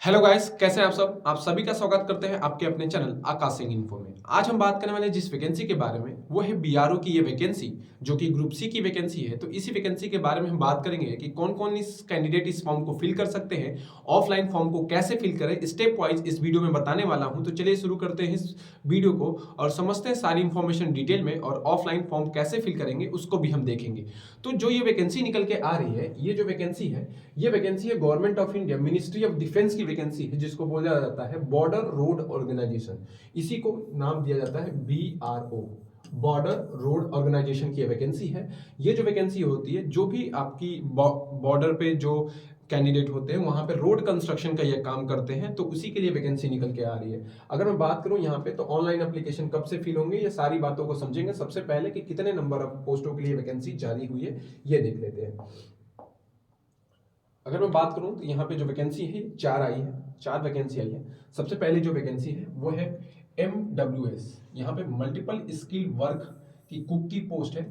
Hello guys, कैसे हैं आप सब। आप सभी का स्वागत करते हैं आपके अपने चैनल आकाश सिंह इन्फो में। आज हम बात करने वाले जिस वैकेंसी के बारे में वो है बीआरओ की ये वैकेंसी, जो कि ग्रुप सी की वैकेंसी है। तो इसी वैकेंसी के बारे में हम बात करेंगे कि कौन कौन इस कैंडिडेट इस फॉर्म को फिल कर सकते हैं, ऑफलाइन फॉर्म को कैसे फिल करें, स्टेप वाइज इस वीडियो में बताने वाला हूं। तो चलिए शुरू करते हैं इस वीडियो को और समझते हैं सारी इंफॉर्मेशन डिटेल में, और ऑफलाइन फॉर्म कैसे फिल करेंगे उसको भी हम देखेंगे। तो जो ये वैकेंसी निकल के आ रही है, ये जो वैकेंसी है, ये वैकेंसी है government of India ministry of defence की वैकेंसी है, जिसको बोला जाता है बॉर्डर रोड ऑर्गेनाइजेशन। इसी को नाम दिया जाता है बीआरओ, बॉर्डर रोड ऑर्गेनाइजेशन की वैकेंसी है। ये जो वैकेंसी होती है, जो भी आपकी बॉर्डर पे जो कैंडिडेट होते हैं वहां पे रोड कंस्ट्रक्शन का ये काम करते हैं, तो उसी के लिए वैकेंसी निकल के आ रही है। अगर मैं बात करूं यहाँ पे, तो ऑनलाइन एप्लीकेशन कब से फिल होंगे, ये सारी बातों को समझेंगे। सबसे पहले कि कितने नंबर ऑफ पोस्टों के लिए वैकेंसी जारी हुई है, ये देख लेते हैं। अगर मैं बात करूं तो यहाँ पे जो वैकेंसी है चार आई है, चार वैकेंसी आई है। सबसे पहले जो वैकेंसी है वो है MWS, यहाँ पे मल्टीपल स्किल वर्क की कुक की पोस्ट है,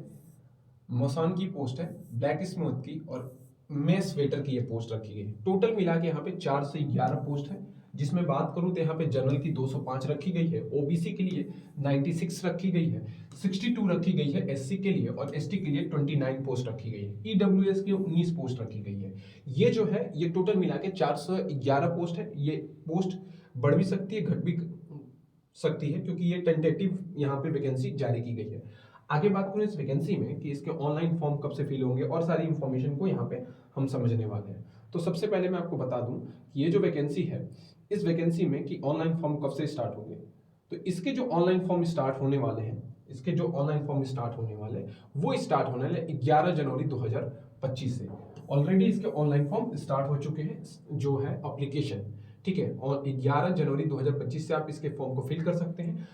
मसान की पोस्ट है, ब्लैक स्मिथ की और मेस वेटर की ये पोस्ट रखी गई है। टोटल मिला के यहाँ पे 4 से 11 पोस्ट है। जिसमें बात करूं तो यहाँ पे जनरल की 205 रखी गई है, ओबीसी के लिए 96 रखी गई है, 62 रखी गई है एससी के लिए, और एसटी के लिए 29 पोस्ट रखी गई है, ईडब्ल्यूएस के 19 पोस्ट रखी गई है। ये जो है ये टोटल मिला के 411 पोस्ट है। ये पोस्ट बढ़ भी सकती है, घट भी सकती है, क्योंकि ये टेंटेटिव यहाँ पे वैकेंसी जारी की गई है। आगे बात करें इस वैकेंसी में कि इसके ऑनलाइन फॉर्म कब से फिल होंगे, और सारी इंफॉर्मेशन को यहाँ पे हम समझने वाले हैं। तो सबसे पहले मैं आपको बता दूं कि ये जो वैकेंसी है, इस वैकेंसी में कि ऑनलाइन फॉर्म कब से स्टार्ट होंगे। तो इसके जो ऑनलाइन फॉर्म स्टार्ट होने वाले हैं, इसके जो ऑनलाइन फॉर्म स्टार्ट होने वाले वो स्टार्ट होने वाले 11 जनवरी 2025 से। ऑलरेडी इसके ऑनलाइन फॉर्म स्टार्ट हो चुके हैं, जो है एप्लीकेशन, ठीक है। और 11 जनवरी 2025 से आप इसके फॉर्म को फिल कर सकते हैं।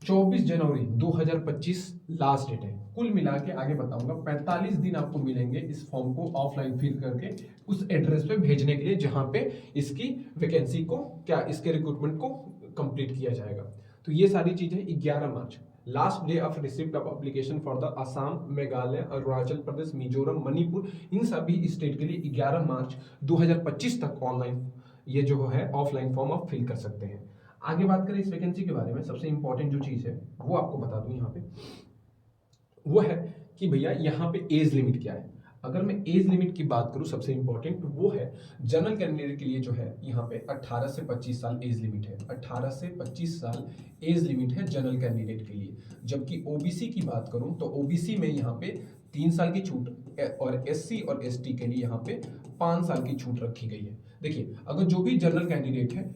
24 जनवरी 2025 लास्ट डेट है। कुल मिला के आगे बताऊंगा 45 दिन आपको मिलेंगे इस फॉर्म को ऑफलाइन फिल करके उस एड्रेस पे भेजने के लिए, जहां पे इसकी वैकेंसी को इसके रिक्रूटमेंट को कंप्लीट किया जाएगा। तो ये सारी चीजें 11 March last day of receipt of application for the Assam, Meghalaya, Arunachal Pradesh, Mizoram, Manipur, इन सभी स्टेट के लिए 11 मार्च 2025 तक ऑनलाइन ये जो है ऑफलाइन फॉर्म आप फिल कर सकते हैं। आगे बात करें इस वैकेंसी के बारे में, सबसे इंपॉर्टेंट जो चीज है वो आपको बता दूं यहाँ पे, वो है कि भैया यहाँ पे एज लिमिट क्या है। अगर मैं एज लिमिट की बात करूं, सबसे इंपॉर्टेंट वो है जनरल कैंडिडेट के लिए जो है यहाँ पे 18 से 25 साल एज लिमिट है। 18 से 25 साल एज लिमिट है जनरल कैंडिडेट के लिए। जबकि ओबीसी की बात करूं तो ओबीसी में यहाँ पे 3 साल की छूट, और एससी और एसटी के लिए यहाँ पे 5 साल की छूट रखी गई है। देखिए, अगर जो भी जनरल कैंडिडेट है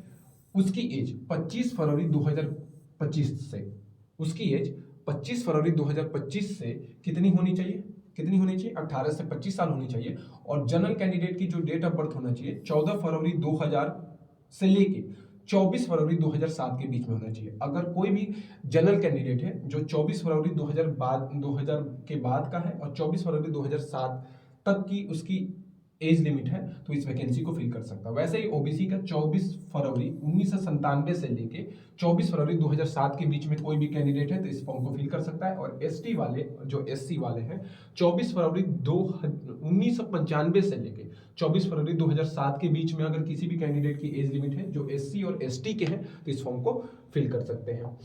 उसकी एज 25 फरवरी 2025 से, उसकी एज 25 फरवरी 2025 से कितनी होनी चाहिए, 18 से 25 साल होनी चाहिए। और जनरल कैंडिडेट की जो डेट ऑफ बर्थ होना चाहिए 14 फरवरी 2000 से लेके 24 फरवरी 2007 के बीच में होना चाहिए। अगर कोई भी जनरल कैंडिडेट है जो 24 फरवरी 2000 के बाद का है और 24 फरवरी 2007 तक की उसकी एज लिमिट है, तो इस वैकेंसी को फिल कर सकता है। वैसे ही ओबीसी का 24 फरवरी 1997 से लेके 24 फरवरी 2007 के बीच में कोई भी कैंडिडेट है तो इस फॉर्म को फिल कर सकता है। और एसटी वाले, जो एससी वाले हैं, 24 फरवरी 1995 से लेके 24 फरवरी 2007 के बीच में अगर किसी भी कैंडिडेट की एज लिमिट है जो एससी और एसटी के हैं, तो इस फॉर्म को फिल कर सकते हैं।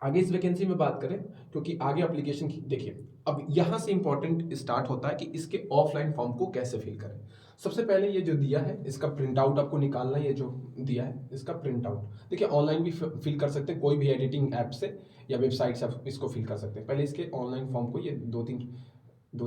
आगे इस वैकेंसी में बात करें, क्योंकि आगे एप्लीकेशन की देखिए, अब यहां से इंपॉर्टेंट स्टार्ट होता है कि इसके ऑफलाइन फॉर्म को कैसे फिल करें। सबसे पहले ये जो दिया है इसका प्रिंट आउट आपको निकालना है। ये जो दिया है इसका प्रिंट आउट, देखिए ऑनलाइन भी फिल कर सकते हैं, कोई भी एडिटिंग ऐप से या वेबसाइट से आप इसको फिल कर सकते हैं। पहले इसके ऑनलाइन फॉर्म को, ये दो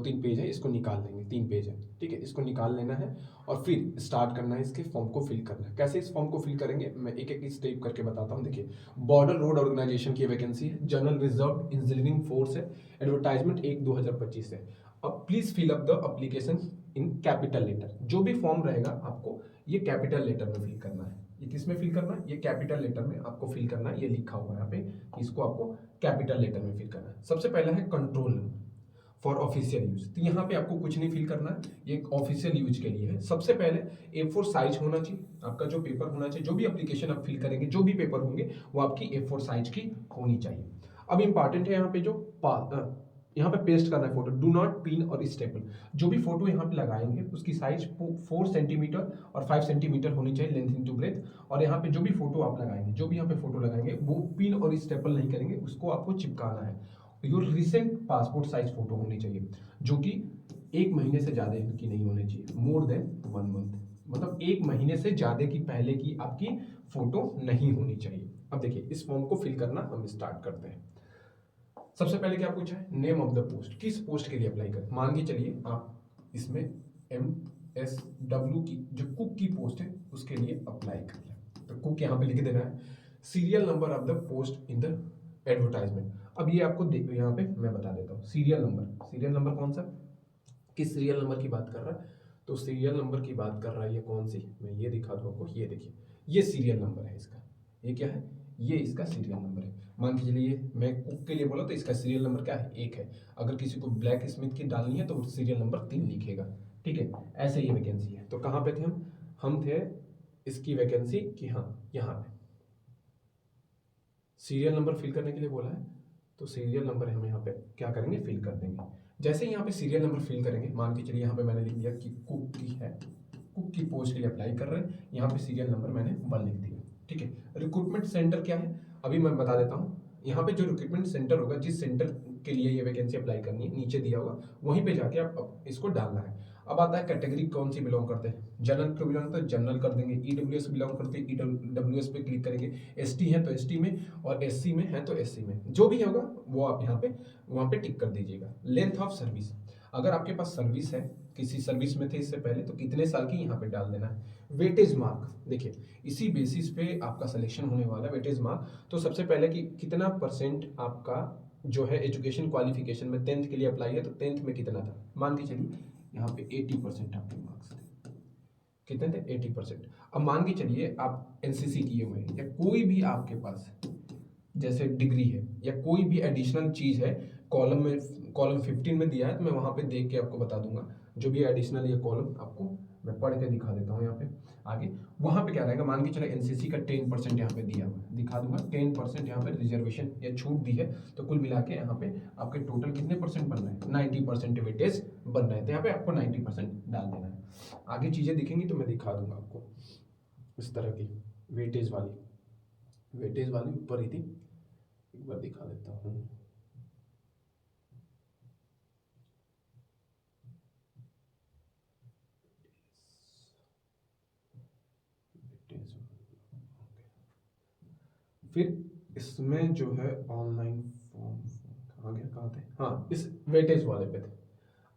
तीन पेज है, इसको निकाल लेंगे, 3 पेज है, ठीक है। इसको निकाल लेना है और फिर स्टार्ट करना है, इसके फॉर्म को फिल करना है। कैसे इस फॉर्म को फिल करेंगे मैं एक एक स्टेप करके बताता हूँ। देखिए, बॉर्डर रोड ऑर्गेनाइजेशन की वैकेंसी है, जनरल रिजर्व इंजीनियरिंग फोर्स है, एडवर्टाइजमेंट 1/2025 है। अब please fill up the application in capital letter. जो भी फॉर्म रहेगा आपको ये कैपिटल लेटर में फिल करना है। ये किस में फिल करना है, ये कैपिटल लेटर में आपको फिल करना है। ये लिखा हुआ है यहाँ पे, इसको आपको कैपिटल लेटर में फिल करना है। सबसे पहला है control number for official use, तो यहाँ पे आपको कुछ नहीं फिल करना है, ये ऑफिशियल यूज के लिए है। सबसे पहले A4 साइज होना चाहिए, आपका जो पेपर होना चाहिए, जो भी एप्लीकेशन आप फिल करेंगे, जो भी पेपर होंगे वो आपकी A4 साइज की होनी चाहिए। अब इंपॉर्टेंट है यहाँ पे जो यहाँ पे पेस्ट करना है photo. Do not pin or staple. जो भी फोटो यहाँ पे लगाएंगे उसकी साइज 4 सेंटीमीटर और 5 सेंटीमीटर होनी चाहिए, लेंथ इनटू ब्रेथ। और यहाँ पे जो भी फोटो आप लगाएंगे, जो भी यहाँ पे फोटो लगाएंगे वो पिन और स्टेपल नहीं करेंगे, उसको आपको चिपकाना है। Your recent passport size photo होनी चाहिए, जो कि 1 महीने से ज़्यादा की नहीं होनी चाहिए, मोर देन 1 मंथ, मतलब 1 महीने से ज़्यादा की पहले की आपकी फोटो नहीं होनी चाहिए। अब देखिए इस फॉर्म को फिल करना हम स्टार्ट करते हैं। सबसे पहले क्या पूछा है, नेम ऑफ द पोस्ट, किस पोस्ट के लिए अप्लाई करें। मान के चलिए आप इसमें MSW की जो कुक की पोस्ट है उसके लिए अप्लाई कर लें, तो कुक यहाँ पे लिख देना है। Serial number of the post in the advertisement. अब ये आपको यहाँ पे मैं बता देता हूँ सीरियल नंबर कौन सा, किस सीरियल नंबर की बात कर रहा है, तो सीरियल नंबर की बात कर रहा है ये कौन सी, मैं ये दिखा दूँ आपको, ये देखिए ये सीरियल नंबर है इसका, ये क्या है, ये इसका सीरियल नंबर है। मान के चलिए मैं कुक के लिए बोला तो इसका सीरियल नंबर क्या है, 1 है। अगर किसी को ब्लैक स्मिथ की डालनी है तो सीरियल नंबर 3 लिखेगा, ठीक है। ऐसे ये वैकेंसी है। तो कहाँ पे थे हम थे इसकी वैकेंसी कि हाँ यहाँ पे सीरियल नंबर फिल करने के लिए बोला है, तो सीरियल नंबर हम यहाँ पे क्या करेंगे, फिल कर देंगे। जैसे ही यहाँ पे सीरियल नंबर फिल करेंगे, मान के चलिए यहाँ पे मैंने लिख दिया कि कुक की है, कुक की पोस्ट के लिए अप्लाई कर रहे हैं, यहाँ पे सीरियल नंबर मैंने 1 लिख दिया, ठीक है। रिक्रूटमेंट सेंटर क्या है अभी मैं बता देता हूँ। यहाँ पे जो रिक्रूटमेंट सेंटर होगा, जिस सेंटर के लिए ये वैकेंसी अप्लाई करनी है, नीचे दिया होगा, वहीं पे जाके आप इसको डालना है। अब आता है कैटेगरी कौन सी बिलोंग करते हैं, जनरल को बिलोंग करते हैं जनरल कर देंगे, ईडब्ल्यूएस बिलोंग करते हैं ईडब्ल्यूएस पे क्लिक करेंगे, एसटी है तो एसटी में, और एससी में है तो एससी में, जो भी होगा वो आप यहाँ पे वहाँ पे टिक कर दीजिएगा। लेंथ ऑफ सर्विस, अगर आपके पास सर्विस है, किसी सर्विस में थे इससे पहले, तो कितने साल की यहाँ पे डाल देना है। वेटेज मार्क, देखिए इसी बेसिस पे आपका सिलेक्शन होने वाला है, वेटेज मार्क। तो सबसे पहले कि कितना परसेंट आपका जो है एजुकेशन क्वालिफिकेशन में 10th के लिए अप्लाई है, तो 10th में कितना था, मान के चलिए यहाँ पे 80% आपके मार्क्स थे, कितने थे 80%। अब मान के चलिए आप एनसीसी किए हुए हैं, या कोई भी आपके पास जैसे डिग्री है या कोई भी एडिशनल चीज है, कॉलम 15 में दिया है, तो मैं वहां पे देख के आपको बता दूंगा जो भी एडिशनल ये कॉलम आपको मैं पढ़ के दिखा देता हूँ यहाँ पे आगे। वहां पे क्या रहेगा, मान के चले एनसीसी का 10% यहाँ पे दिया हुआ है, दिखा दूंगा 10% यहाँ पे रिजर्वेशन या छूट दी है, तो कुल मिला के यहाँ पे आपके टोटल कितने परसेंट बन रहे हैं, 90% वेटेज बन रहे हैं, तो यहाँ पे आपको 90% डाल देना है। आगे चीजें दिखेंगी तो मैं दिखा दूंगा आपको इस तरह की वेटेज वाली ऊपर ही थी, एक बार दिखा देता हूँ। फिर इसमें जो है ऑनलाइन फॉर्म कहाँ थे, हाँ इस वेटेज वाले पे थे।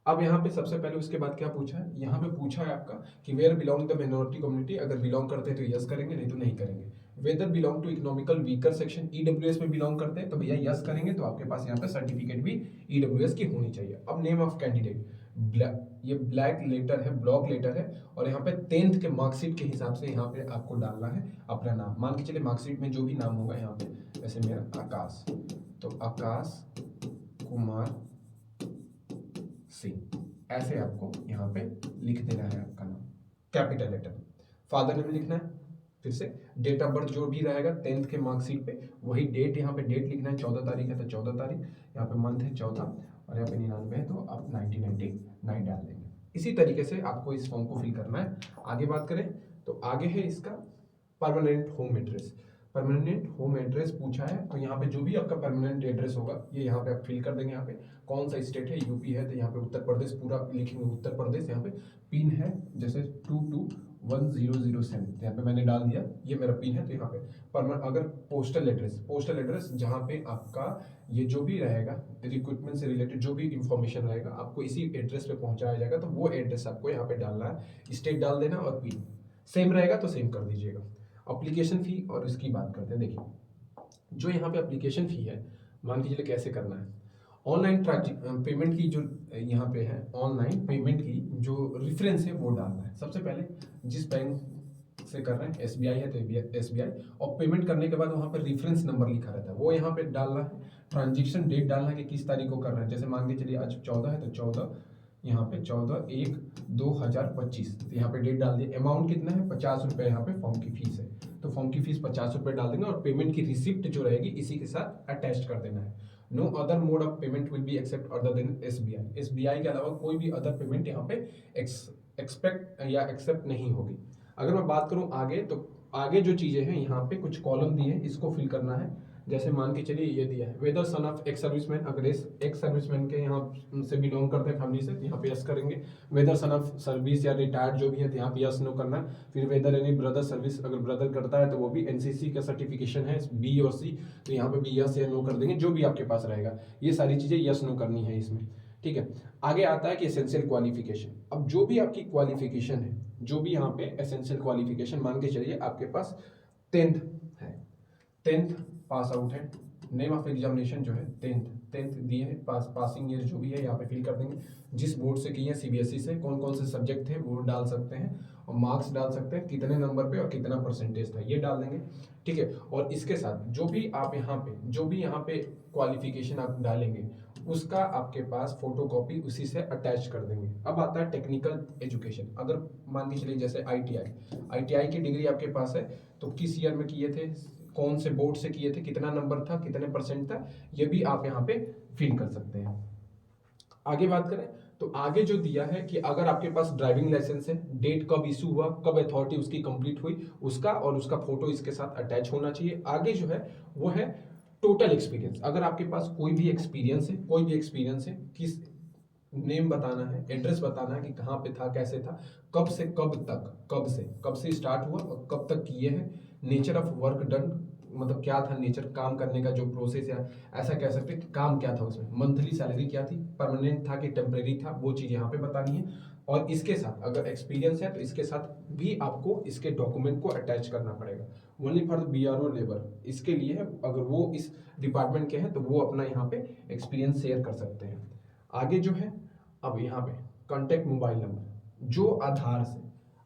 अब यहाँ पे सबसे पहले उसके बाद क्या पूछा है, यहाँ पे पूछा है आपका कि where belong the minority community, अगर बिलोंग करते हैं तो यस करेंगे, नहीं तो नहीं करेंगे। Whether belong to economical weaker section, EWS में बिलोंग करते हैं तो भैया यस करेंगे, तो आपके पास यहाँ पे सर्टिफिकेट भी ईडब्ल्यूएस की होनी चाहिए। अब नेम ऑफ कैंडिडेट, ये ब्लैक लेटर है, ब्लॉक लेटर है, और यहाँ पे 10th के मार्कशीट के हिसाब से यहाँ पे आपको डालना है अपना नाम। मान के चलिए मार्कशीट में जो भी नाम होगा यहाँ पे, वैसे मेरा आकाश, तो आकाश कुमार सिंह, ऐसे आपको यहाँ पे लिख देना है आपका नाम कैपिटल लेटर। फादर नेम लिखना है, फिर से डेट ऑफ बर्थ जो भी रहेगा 10th के मार्कशीट पे वही डेट, यहाँ पे डेट लिखना है, 14 तारीख है तो 14 तारीख, यहाँ पे मंथ है 14, और यहाँ पे 99 है तो आप 1999 डाल देंगे। इसी तरीके से आपको इस फॉर्म को फिल करना है। आगे बात करें तो आगे है इसका permanent home address. Permanent home address पूछा है, तो यहाँ पे जो भी आपका परमानेंट एड्रेस होगा ये यहाँ पे आप फिल कर देंगे। यहाँ पे कौन सा स्टेट है, यूपी है तो यहाँ पे उत्तर प्रदेश पूरा लिखेंगे, उत्तर प्रदेश। यहाँ पे पिन है जैसे 221007, यहाँ पे मैंने डाल दिया, ये मेरा पिन है। तो यहाँ पे अगर पोस्टल एड्रेस जहाँ पे आपका ये जो भी रहेगा रिक्रूटमेंट से रिलेटेड जो भी इंफॉर्मेशन रहेगा आपको इसी एड्रेस पे पहुंचाया जाएगा, तो वो एड्रेस आपको यहाँ पे डालना है, स्टेट डाल देना, और पिन सेम रहेगा तो सेम कर दीजिएगा। एप्लीकेशन फी और इसकी बात करते हैं। देखिए जो यहाँ पे एप्लीकेशन फी है, मान लीजिए कैसे करना है, ऑनलाइन पेमेंट की जो यहाँ पे है, ऑनलाइन पेमेंट की जो रेफरेंस है वो डालना है। सबसे पहले जिस बैंक से कर रहे हैं, एसबीआई है तो एसबीआई, और पेमेंट करने के बाद वहाँ पर रेफरेंस नंबर लिखा रहता है, वो यहाँ पे डालना है। ट्रांजेक्शन डेट डालना है कि किस तारीख को कर रहे हैं, जैसे मान के चलिए आज 14 है तो 14, यहाँ पे 14/1/2025, तो यहाँ पे डेट डाल दिए। अमाउंट कितना है, 50 रुपये यहाँ पे फॉर्म की फीस है, तो फॉर्म की फीस 50 रुपये डाल देंगे, और पेमेंट की रिसिप्ट जो रहेगी इसी के साथ अटैच कर देना है। No other mode of payment will be accept other than SBI. SBI के अलावा कोई भी अदर पेमेंट यहाँ पे एक्सपेक्ट या एक्सेप्ट नहीं होगी। अगर मैं बात करूं आगे, तो आगे जो चीजें हैं यहाँ पे कुछ कॉलम दिए हैं, इसको फिल करना है। जैसे मान के चलिए ये दिया है whether son of ex serviceman, अगर एक्स सर्विसमैन के यहाँ से बिलोंग करते हैं फैमिली से, यहाँ पे यस करेंगे। वेदर सन ऑफ सर्विस या रिटायर्ड जो भी है, तो यहाँ पे यस नो करना है। फिर वेदर एनी ब्रदर सर्विस, अगर ब्रदर करता है तो वो भी एनसीसी का सर्टिफिकेशन है बी और सी, तो यहाँ पे भी यस या नो कर देंगे, जो भी आपके पास रहेगा। ये सारी चीजें यस नो करनी है इसमें, ठीक है। आगे आता है कि एसेंशियल क्वालिफिकेशन। अब जो भी आपकी क्वालिफिकेशन है, जो भी यहाँ पे एसेंशियल क्वालिफिकेशन, मान के चलिए आपके पास 10th है, 10th पास आउट है, नेम ऑफ एग्जामिनेशन जो है 10th दिए है, पासिंग ईयर जो भी है यहाँ पे फिल कर देंगे। जिस बोर्ड से की है, सीबीएसई से, कौन कौन से सब्जेक्ट थे वो डाल सकते हैं, और मार्क्स डाल सकते हैं, कितने नंबर पे और कितना परसेंटेज था ये डाल देंगे, ठीक है। और इसके साथ जो भी आप यहाँ पे क्वालिफिकेशन आप डालेंगे, उसका आपके पास फोटोकॉपी उसी से अटैच कर देंगे। अब आता है टेक्निकल एजुकेशन। अगर मान के चलिए जैसे आईटीआई की डिग्री आपके पास है, तो किस ईयर में किए थे, कौन से बोर्ड से किए थे, कितना नंबर था, कितने परसेंट था, ये भी आप यहाँ पे फिल कर सकते हैं। आगे बात करें तो आगे जो दिया है कि अगर आपके पास ड्राइविंग लाइसेंस है, डेट कब इशू हुआ, कब अथॉरिटी उसकी कंप्लीट हुई, उसका और उसका फोटो इसके साथ अटैच होना चाहिए। आगे जो है वो है टोटल एक्सपीरियंस। अगर आपके पास कोई भी एक्सपीरियंस है, किस नेम बताना है, एड्रेस बताना है कि कहाँ पे था, कैसे था, कब से कब तक, कब से स्टार्ट हुआ और कब तक किए हैं, नेचर ऑफ वर्क डन, मतलब क्या था नेचर, काम करने का जो प्रोसेस है, ऐसा कह सकते हैं कि काम क्या था उसमें, मंथली सैलरी क्या थी, परमानेंट था कि टेम्परेरी था, वो चीज़ यहाँ पे बतानी है। और इसके साथ अगर एक्सपीरियंस है तो इसके साथ भी आपको इसके डॉक्यूमेंट को अटैच करना पड़ेगा। ओनली फॉर बीआरओ लेबर, इसके लिए है, अगर वो इस डिपार्टमेंट के हैं तो वो अपना यहाँ पे एक्सपीरियंस शेयर कर सकते हैं। आगे जो है, अब यहाँ पे कॉन्टैक्ट मोबाइल नंबर जो आधार से,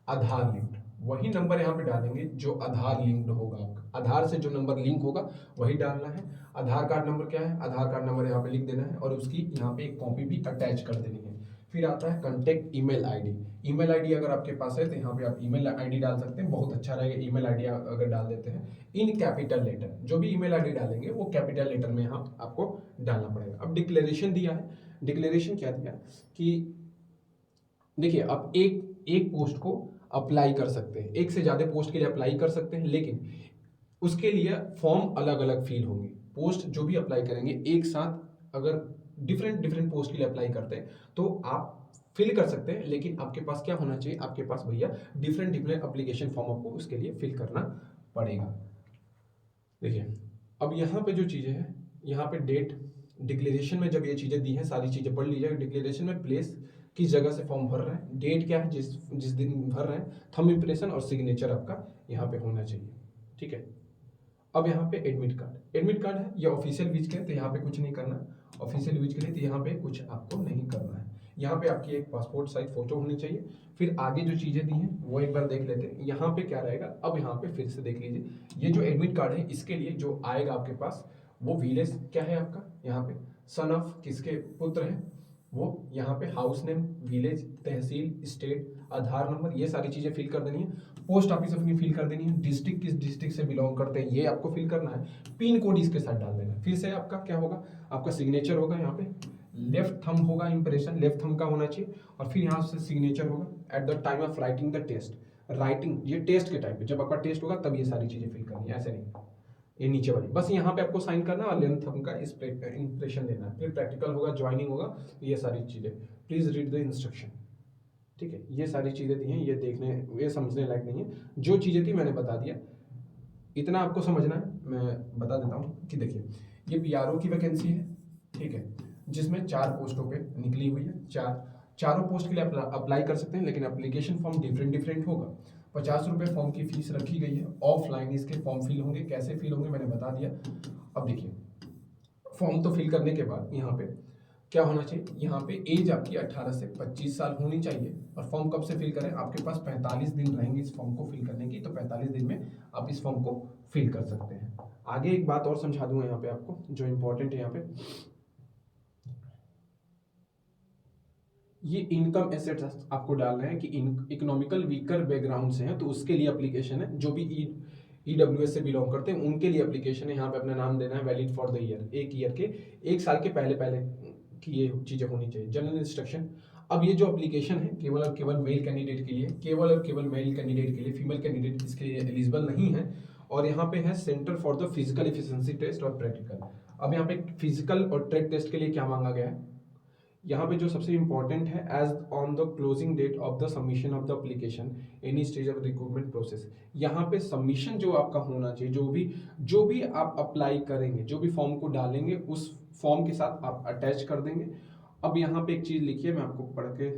आधार लिंक्ड, वही नंबर यहाँ पे डालेंगे जो आधार लिंक्ड होगा। आपका आधार से जो नंबर लिंक होगा वही डालना है। आधार कार्ड नंबर क्या है, आधार कार्ड नंबर यहाँ पे लिख देना है और उसकी यहाँ पे एक कॉपी भी अटैच कर देनी है। फिर आता है contact email ID. Email ID अगर आपके पास है तो यहाँ पे आप ईमेल आईडी डाल सकते हैं, बहुत अच्छा रहेगा ईमेल आईडी अगर डाल देते हैं। इन कैपिटल लेटर, जो भी ईमेल आईडी डालेंगे वो कैपिटल लेटर में यहाँ आपको डालना पड़ेगा। अब डिक्लेरेशन दिया है, डिक्लेरेशन क्या दिया कि देखिए आप एक पोस्ट को अप्लाई कर सकते हैं, एक से ज़्यादा पोस्ट के लिए अप्लाई कर सकते हैं, लेकिन उसके लिए फॉर्म अलग अलग फिल होंगे। पोस्ट जो भी अप्लाई करेंगे एक साथ, अगर डिफरेंट डिफरेंट पोस्ट के लिए अप्लाई करते हैं तो आप फिल कर सकते हैं, लेकिन आपके पास क्या होना चाहिए, आपके पास भैया डिफरेंट डिफरेंट अप्लीकेशन फॉर्म आपको उसके लिए फिल करना पड़ेगा। देखिए अब यहाँ पे जो चीज़ें हैं, यहाँ पे डेट, डिक्लेरेशन में जब ये चीज़ें दी हैं सारी चीज़ें पढ़ लीजिएगा। डिक्लेरेशन में प्लेस, किस जगह से फॉर्म भर रहे हैं, डेट क्या है जिस जिस दिन भर रहे हैं, थंब इम्प्रेशन और सिग्नेचर आपका यहाँ पे होना चाहिए, ठीक है। अब यहाँ पे एडमिट कार्ड, एडमिट कार्ड है ये ऑफिशियल वीज के, तो यहाँ पे कुछ नहीं करना, ऑफिशियल वीज के लिए तो यहाँ पे कुछ आपको नहीं करना है। यहाँ पे आपकी एक पासपोर्ट साइज फोटो होनी चाहिए। फिर आगे जो चीज़ें दी हैं वो एक बार देख लेते हैं। यहाँ पे क्या रहेगा, अब यहाँ पे फिर से देख लीजिए, ये जो एडमिट कार्ड है इसके लिए जो आएगा आपके पास, वो विलेज क्या है आपका, यहाँ पे सन ऑफ किसके पुत्र हैं, वो यहाँ पे हाउस नेम, विलेज, तहसील, स्टेट, आधार नंबर, ये सारी चीज़ें फिल कर देनी है। पोस्ट ऑफिस अपनी फिल कर देनी है, डिस्ट्रिक्ट किस डिस्ट्रिक्ट से बिलोंग करते हैं ये आपको फिल करना है, पिन कोड इसके साथ डाल देना है। फिर से आपका क्या होगा, आपका सिग्नेचर होगा, यहाँ पे लेफ्ट थंब होगा, इंप्रेशन लेफ्ट थंब का होना चाहिए, और फिर यहाँ से सिग्नेचर होगा at the time of writing the test. Writing ये टेस्ट के टाइम पे, जब आपका टेस्ट होगा तब ये सारी चीज़ें फिल करनी है, ऐसे नहीं ये नीचे वाली, बस यहाँ पे आपको साइन करना और लेंथ थंब का इंप्रेशन लेना है। फिर प्रैक्टिकल होगा, ज्वाइनिंग होगा, ये सारी चीज़ें। प्लीज रीड द इंस्ट्रक्शन, ठीक है। ये सारी चीज़ें दी हैं, ये देखने, ये समझने लायक नहीं है। जो चीज़ें थी मैंने बता दिया, इतना आपको समझना है। मैं बता देता हूँ कि देखिए ये बीआरओ की वैकेंसी है, ठीक है, जिसमें 4 पोस्टों पे निकली हुई है। चारों पोस्ट के लिए अप्लाई कर सकते हैं, लेकिन एप्लीकेशन फॉर्म डिफरेंट डिफरेंट होगा। 50 रुपये फॉर्म की फीस रखी गई है। ऑफलाइन इसके फॉर्म फिल होंगे, कैसे फिल होंगे मैंने बता दिया। अब देखिए फॉर्म तो फिल करने के बाद यहाँ पे क्या होना चाहिए, यहाँ पे एज आपकी 18 से 25 साल होनी चाहिए। और फॉर्म कब से फिल करें, आपके पास 45 दिन रहेंगे इस फॉर्म को फिल करने की, तो 45 दिन में आप इस फॉर्म को फिल कर सकते हैं। आगे एक बात और समझा दूंगा यहाँ पे आपको जो इंपॉर्टेंट है। यहाँ पे ये इनकम एसेट्स आपको डालना है कि इकोनॉमिकल वीकर बैकग्राउंड से हैं तो उसके लिए एप्लीकेशन है। जो भी EWS से बिलोंग करते हैं उनके लिए एप्लीकेशन है। यहाँ पे अपना नाम देना है, वैलिड फॉर द ईयर, एक ईयर के, एक साल के पहले पहले की ये चीज़ें होनी चाहिए। जनरल इंस्ट्रक्शन, अब ये जो एप्लीकेशन है केवल और केवल मेल कैंडिडेट के लिए, केवल और केवल मेल कैंडिडेट के लिए, फीमेल कैंडिडेट इसके लिए एलिजिबल नहीं है। और यहाँ पे है centre for the physical efficiency test और प्रैक्टिकल। अब यहाँ पे फिजिकल और ट्रैक टेस्ट के लिए क्या मांगा गया है, यहाँ पे जो सबसे इंपॉर्टेंट है, age on the closing date of the submission of the application any stage of recruitment process. यहाँ पे सबमिशन जो आपका होना चाहिए, जो भी आप अप्लाई करेंगे, जो भी फॉर्म को डालेंगे उस फॉर्म के साथ आप अटैच कर देंगे। अब यहाँ पे एक चीज़ लिखिए, मैं आपको पढ़ के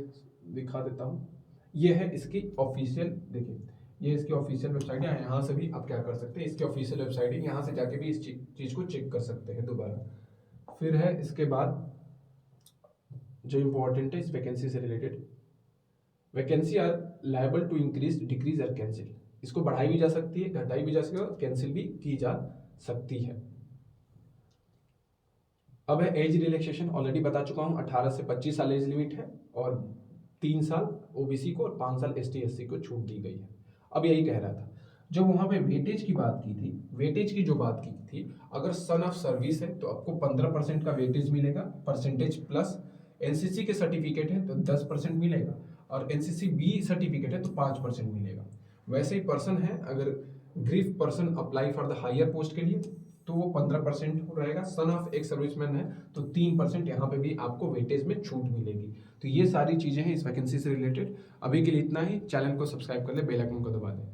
दिखा देता हूँ। ये है इसकी ऑफिशियल, देखिए ये इसकी ऑफिशियल वेबसाइट है। यहाँ से भी आप क्या कर सकते हैं, इसकी ऑफिशियल वेबसाइट है, यहाँ से जाके भी इस चीज़ को चेक कर सकते हैं दोबारा। फिर है इसके बाद जो इंपॉर्टेंट है इस वैकेंसी से related, vacancy are liable to increase, decrease और कैंसिल। इसको बढ़ाई भी जा सकती है, घटाई भी जा सकती है और कैंसिल भी की जा सकती है। अब है एज रिलैक्सेशन, ऑलरेडी बता चुका हूं, 18 से 25 साल एज लिमिट है और 3 साल ओबीसी को और 5 साल एसटी एससी को छूट दी गई है। अब यही कह रहा था, जब वहां पे वेटेज की बात की थी, वेटेज की जो बात की थी, अगर सन ऑफ सर्विस है तो आपको 15% का वेटेज मिलेगा, परसेंटेज प्लस। एनसीसी के सर्टिफिकेट है तो 10% मिलेगा, और एनसीसी बी सर्टिफिकेट है तो 5% मिलेगा। वैसे ही पर्सन है, अगर GREF person apply for the higher post के लिए तो वो 15% रहेगा। सन ऑफ एक सर्विसमैन है तो 3% यहाँ पे भी आपको वेटेज में छूट मिलेगी। तो ये सारी चीज़ें हैं इस वैकेंसी से रिलेटेड। अभी के लिए इतना ही, चैनल को सब्सक्राइब कर ले, बेल आइकन को दबा दें।